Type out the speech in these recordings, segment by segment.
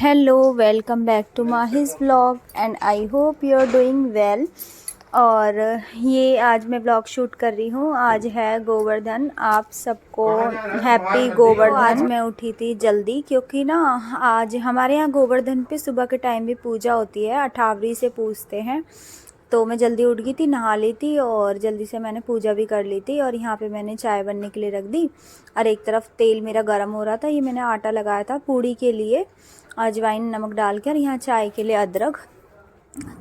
Hello, welcome back to Mahi's vlog and I hope you are doing well. और ये आज मैं व्लॉग शूट कर रही हूँ। आज है गोवर्धन, आप सबको हैप्पी गोवर्धन। आज मैं उठी थी जल्दी क्योंकि ना आज हमारे यहाँ गोवर्धन पे सुबह के टाइम भी पूजा होती है, अठावरी से पूजते हैं। तो मैं जल्दी उठ गई थी, नहा ली थी और जल्दी से मैंने पूजा भी कर ली थी। और यहाँ पे मैंने चाय बनने के लिए रख दी और एक तरफ तेल मेरा गर्म हो रहा था। ये मैंने आटा लगाया था पूड़ी के लिए, अजवाइन नमक डाल कर। यहाँ चाय के लिए अदरक।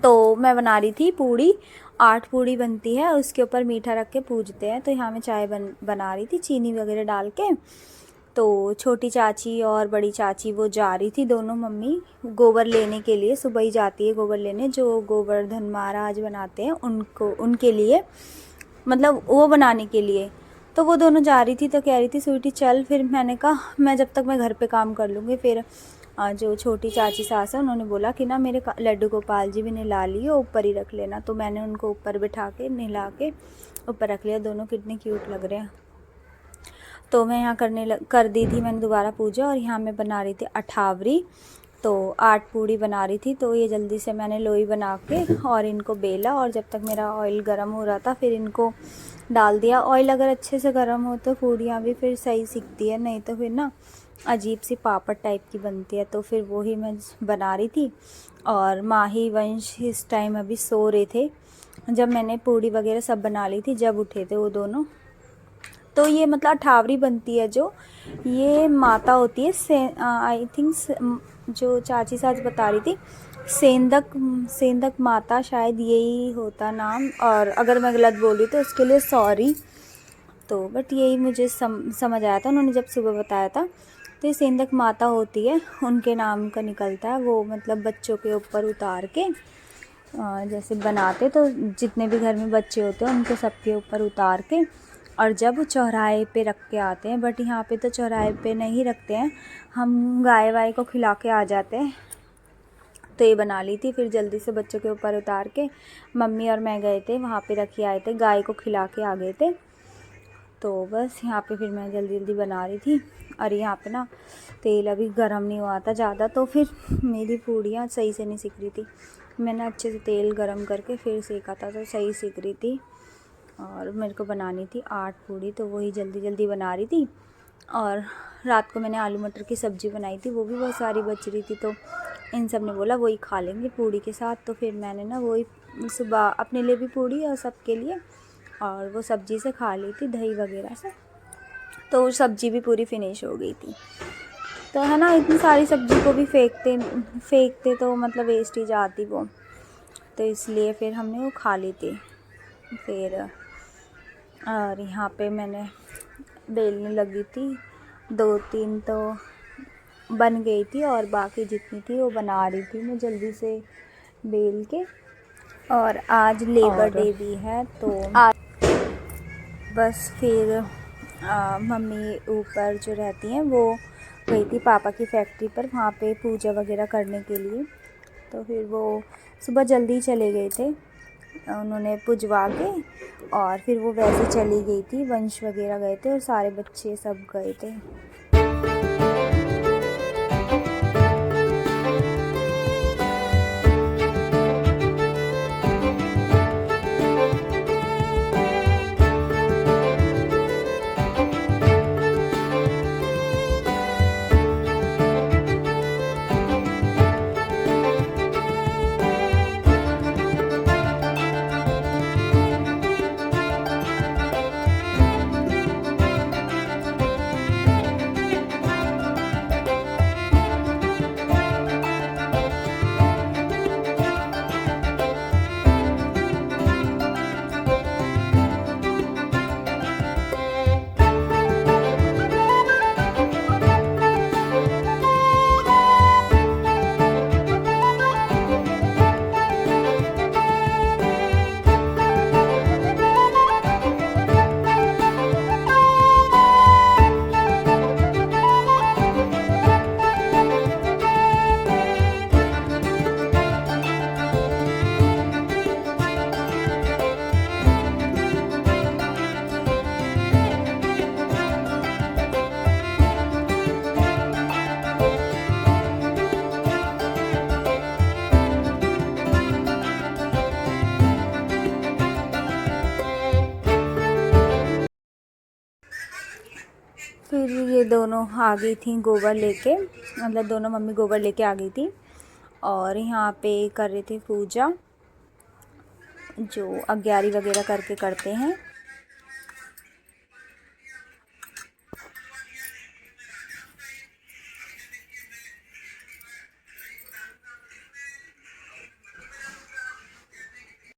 तो मैं बना रही थी पूड़ी, 8 पूड़ी बनती है, उसके ऊपर मीठा रख के पूजते हैं। तो यहाँ मैं चाय बना रही थी चीनी वगैरह डाल के। तो छोटी चाची और बड़ी चाची वो जा रही थी, दोनों मम्मी गोबर लेने के लिए। सुबह ही जाती है गोबर लेने, जो गोवर्धन महाराज बनाते हैं उनको, उनके लिए, मतलब वो बनाने के लिए। तो वो दोनों जा रही थी तो कह रही थी स्वीटी चल। फिर मैंने कहा मैं जब तक मैं घर पे काम कर लूँगी। फिर जो छोटी चाची सास है उन्होंने बोला कि ना मेरे लड्डू गोपाल जी भी नहला लिए, ऊपर ही रख लेना। तो मैंने उनको ऊपर बिठा के नहला के ऊपर रख लिया। दोनों कितने क्यूट लग रहे हैं। तो मैं यहाँ कर दी थी मैंने दोबारा पूजा। और यहाँ मैं बना रही थी अठावरी, तो 8 पूड़ी बना रही थी। तो ये जल्दी से मैंने लोई बना के और इनको बेला। और जब तक मेरा ऑयल गर्म हो रहा था फिर इनको डाल दिया। ऑयल अगर अच्छे से गर्म हो तो पूड़ियाँ भी फिर सही सिकती है, नहीं तो फिर ना अजीब सी पापड़ टाइप की बनती है। तो फिर वही मैं बना रही थी। और माही वंश इस टाइम अभी सो रहे थे। जब मैंने पूड़ी वगैरह सब बना ली थी, जब उठे थे वो दोनों। तो ये मतलब अठावरी बनती है, जो ये माता होती है आई थिंक, जो चाची सास बता रही थी सेंधक माता, शायद यही होता नाम। और अगर मैं गलत बोली तो उसके लिए सॉरी। तो बट यही मुझे समझ आया था, उन्होंने जब सुबह बताया था। तो ये सेंधक माता होती है, उनके नाम का निकलता है वो। मतलब बच्चों के ऊपर उतार के जैसे बनाते, तो जितने भी घर में बच्चे होते हैं उनके सबके ऊपर उतार के और जब चौराहे पे रख के आते हैं। बट यहाँ पे तो चौराहे पे नहीं रखते हैं, हम गाय वाय को खिला के आ जाते हैं। तो ये बना ली थी, फिर जल्दी से बच्चों के ऊपर उतार के मम्मी और मैं गए थे वहाँ पे, रख के आए थे, गाय को खिला के आ गए थे। तो बस यहाँ पे फिर मैं जल्दी जल्दी बना रही थी। और यहाँ पे ना तेल अभी गर्म नहीं हुआ था ज़्यादा, तो फिर मेरी पूड़ियाँ सही से नहीं सिक रही थी। मैंने अच्छे से तेल गर्म करके फिर सेका था, तो सही सिक रही थी। और मेरे को बनानी थी 8 पूड़ी, तो वही जल्दी जल्दी बना रही थी। और रात को मैंने आलू मटर की सब्ज़ी बनाई थी, वो भी बहुत सारी बच रही थी। तो इन सब ने बोला वही खा लेंगे पूड़ी के साथ। तो फिर मैंने ना वही सुबह अपने लिए भी पूड़ी और सबके लिए, और वो सब्ज़ी से खा ली थी, दही वगैरह से। तो सब्ज़ी भी पूरी फिनिश हो गई थी। तो है ना, इतनी सारी सब्ज़ी को भी फेंकते तो मतलब वेस्ट ही जाती वो। तो इसलिए फिर हमने वो खा ली थी। फिर और यहाँ पे मैंने बेलने लगी थी, 2-3 तो बन गई थी और बाकी जितनी थी वो बना रही थी मैं जल्दी से बेल के। और आज लेबर डे भी है, तो आज बस फिर मम्मी ऊपर जो रहती हैं वो गई थी पापा की फैक्ट्री पर, वहाँ पे पूजा वगैरह करने के लिए। तो फिर वो सुबह जल्दी चले गए थे, उन्होंने पुजवा के और फिर वो वैसे चली गई थी। वंश वगैरह गए थे और सारे बच्चे सब गए थे। ये दोनों आ गई थी गोबर लेके, मतलब दोनों मम्मी गोबर लेके आ गई थी और यहाँ पे कर रही थी पूजा, जो अग्यारी वगैरह करके करते हैं।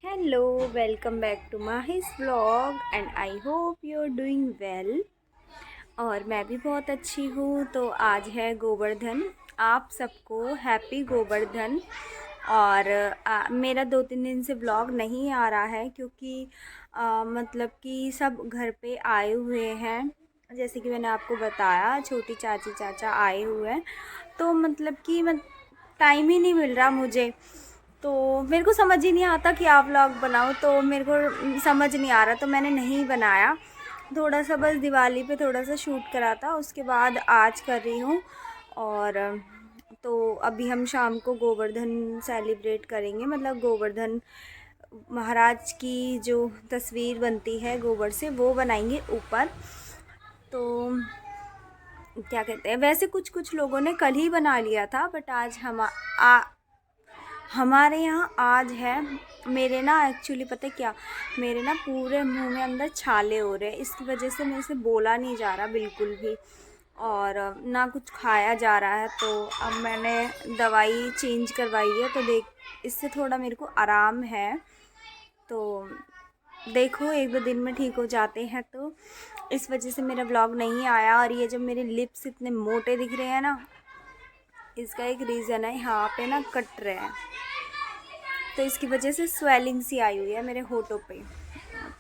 Hello, welcome back to Mahi's vlog and I hope you are doing well. और मैं भी बहुत अच्छी हूँ। तो आज है गोवर्धन, आप सबको हैप्पी गोवर्धन। और मेरा 2-3 दिन से व्लॉग नहीं आ रहा है क्योंकि मतलब कि सब घर पे आए हुए हैं। जैसे कि मैंने आपको बताया, छोटी चाची चाचा आए हुए हैं, तो मतलब कि टाइम ही नहीं मिल रहा मुझे। तो मेरे को समझ ही नहीं आता कि आप व्लॉग बनाओ, तो मेरे को समझ नहीं आ रहा, तो मैंने नहीं बनाया। थोड़ा सा बस दिवाली पे थोड़ा सा शूट करा था, उसके बाद आज कर रही हूँ। और तो अभी हम शाम को गोवर्धन सेलिब्रेट करेंगे, मतलब गोवर्धन महाराज की जो तस्वीर बनती है गोबर से, वो बनाएंगे ऊपर। तो क्या कहते हैं, वैसे कुछ लोगों ने कल ही बना लिया था, बट आज हमारे यहाँ आज है। मेरे ना एक्चुअली पता है क्या, मेरे ना पूरे मुंह में अंदर छाले हो रहे हैं, इसकी वजह से मेरे से बोला नहीं जा रहा बिल्कुल भी, और ना कुछ खाया जा रहा है। तो अब मैंने दवाई चेंज करवाई है, तो इससे थोड़ा मेरे को आराम है। तो देखो 1-2 दिन में ठीक हो जाते हैं, तो इस वजह से मेरा व्लॉग नहीं आया। और ये जब मेरे लिप्स इतने मोटे दिख रहे हैं ना, इसका एक रीज़न है, यहाँ पे ना कट रहे हैं, तो इसकी वजह से स्वेलिंग सी आई हुई है मेरे होठों पे।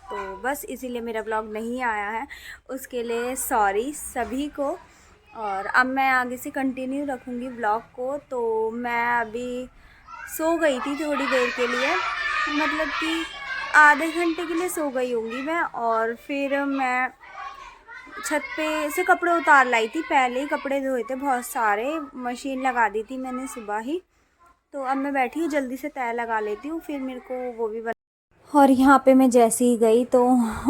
तो बस इसीलिए मेरा व्लॉग नहीं आया है, उसके लिए सॉरी सभी को। और अब मैं आगे से कंटिन्यू रखूँगी व्लॉग को। तो मैं अभी सो गई थी थोड़ी देर के लिए, मतलब कि आधे घंटे के लिए सो गई होंगी मैं। और फिर मैं छत पे से कपड़े उतार लाई थी, पहले ही कपड़े धोए थे बहुत सारे, मशीन लगा दी थी मैंने सुबह ही। तो अब मैं बैठी हूँ, जल्दी से तय लगा लेती हूँ, फिर मेरे को वो भी और यहाँ पे मैं जैसे ही गई तो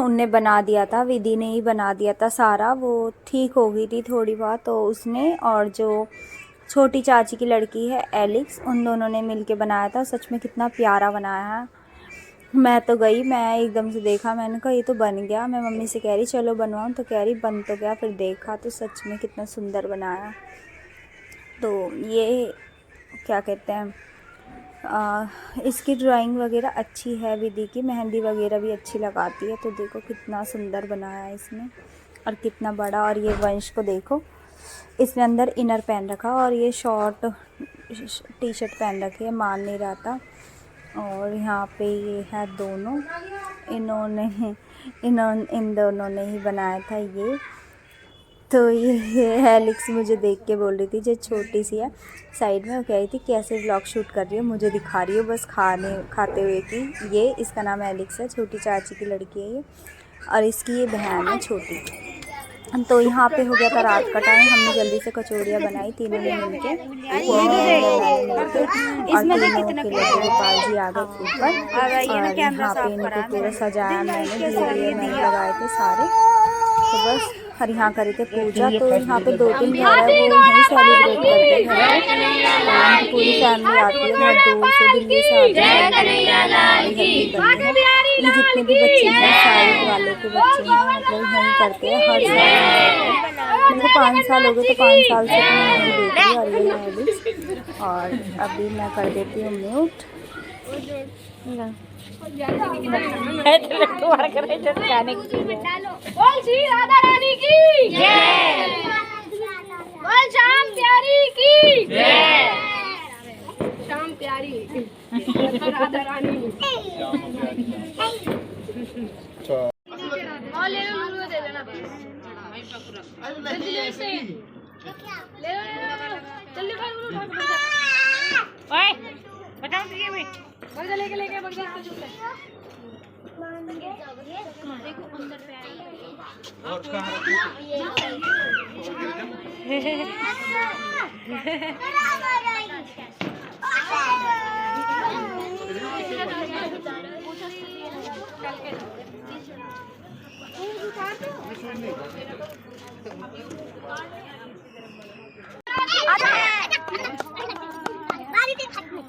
उनने बना दिया था, विधि ने ही बना दिया था सारा, वो ठीक हो गई थी थोड़ी बहुत। तो उसने और जो छोटी चाची की लड़की है एलिक्स, उन दोनों ने मिलके बनाया था। सच में कितना प्यारा बनाया है। मैं तो गई, मैं एकदम से देखा, मैंने कहा ये तो बन गया। मैं मम्मी से कह रही चलो बनवाऊँ, तो कह रही बन तो गया। फिर देखा तो सच में कितना सुंदर बनाया। तो ये क्या कहते हैं, इसकी ड्राइंग वगैरह अच्छी है, विधि की मेहंदी वगैरह भी अच्छी लगाती है। तो देखो कितना सुंदर बनाया है इसने, और कितना बड़ा। और ये वंश को देखो, इसने अंदर इनर पहन रखा और ये शॉर्ट टी-शर्ट पहन रखी है, मान नहीं रहा था। और यहाँ पे ये है दोनों, इन दोनों ने ही बनाया था ये। तो ये एलिक्स मुझे देख के बोल रही थी, जो छोटी सी है साइड में, वो कह रही थी कैसे व्लॉग शूट कर रही हो, मुझे दिखा रही हो बस खाते हुए कि ये, इसका नाम एलिक्स है, छोटी चाची की लड़की है ये, और इसकी ये बहन है छोटी। तो यहाँ पे हो गया था रात का टाइम, हमने जल्दी से कचौड़ियाँ बनाई तीनों ने मिलके, और तीनों के लिए गोपाल जी आ गए ऊपर। और यहाँ पे इनको पूरा सजाया मैंने, दिए मैंने लगाए थे सारे। तो बस, और यहाँ करे थे पूजा। तो यहाँ पे 2-3 घर है, वो यहीं सेलिब्रेट करते हैं। तो पूरी फैमिली आती है बहुत दूर से, दिल्ली से आती है। ये जितने भी बच्चे हैं, साइड वाले के बच्चे हैं, मतलब यहीं करते हैं हर साल। मेरे को 5 साल हो गए, तो 5 साल से मैं यहीं देख रही हूँ। और ये है, और अभी मैं कर देती हूँ म्यूट। बोल श्री राधा रानी की जय, बोल श्याम प्यारी की जय, श्याम प्यारी राधा रानी। और ले लो, दे देना, ले लो, जल्दी ओए बताओ दीजिए मैं बगल लेके बगल से झूठे देखो अंदर पे आई और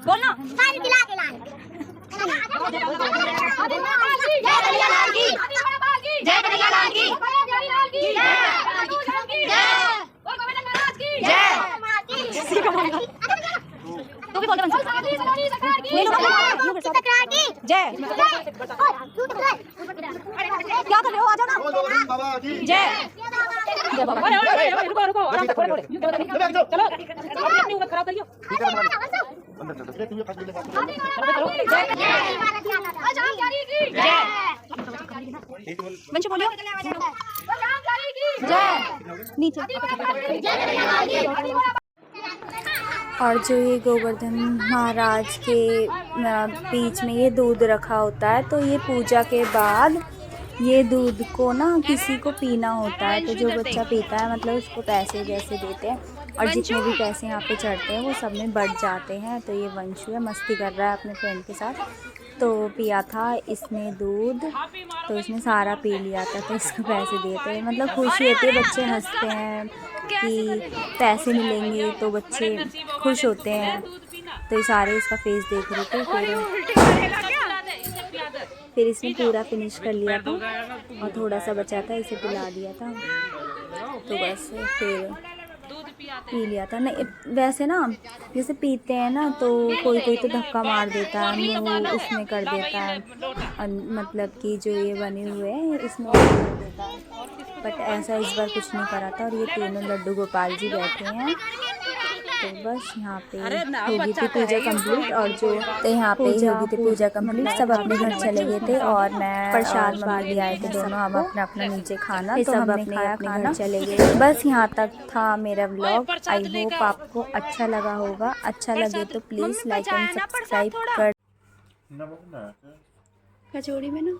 बोलना जय क्या कर रहे हो? आ जाओ ना। जय रुको आराम से चलो अपनी उम्र खराब करियो। बोलियो जय नीचे। और जो ये गोवर्धन महाराज के बीच में ये दूध रखा होता है, तो ये पूजा के बाद ये दूध को ना किसी को पीना होता है। तो जो बच्चा पीता है मतलब उसको पैसे जैसे देते हैं, और जितने भी पैसे यहाँ पे चढ़ते हैं वो सब में बढ़ जाते हैं। तो ये वंशु है, मस्ती कर रहा है अपने फ्रेंड के साथ। तो पिया था इसने दूध, तो इसने सारा पी लिया था, तो इसको पैसे देते हैं। मतलब खुशी होती है, बच्चे हंसते हैं कि पैसे मिलेंगे, तो बच्चे खुश होते हैं। तो ये सारे इसका फेस देख रहे थे। फिर इसने पूरा फिनिश कर लिया था और थोड़ा सा बचा था, इसे पिला दिया था। तो बस फिर पी लिया था। नहीं वैसे ना जैसे पीते हैं ना तो कोई कोई तो धक्का मार देता है, मुँह उसमें कर देता है, मतलब कि जो ये बने हुए हैं इसमें कर देता है। बट ऐसा इस बार कुछ नहीं करा था। और ये तीनों लड्डू गोपाल जी बैठे हैं। तो बस यहाँ पे होगी थी पूजा कंप्लीट। और जो तो यहाँ पे होगी थी पूजा कंप्लीट, सब अपने घर चले गए थे और मैं प्रसाद बांट भी आए थे दोनों। हम अपना अपना नीचे खाना, तो सब अपने खाना चले गए। बस यहाँ तक था मेरा व्लॉग। आई होप आपको अच्छा लगा होगा। अच्छा लगे तो प्लीज़ लाइक एंड सब्सक्राइब कर। कचौड़ी में ना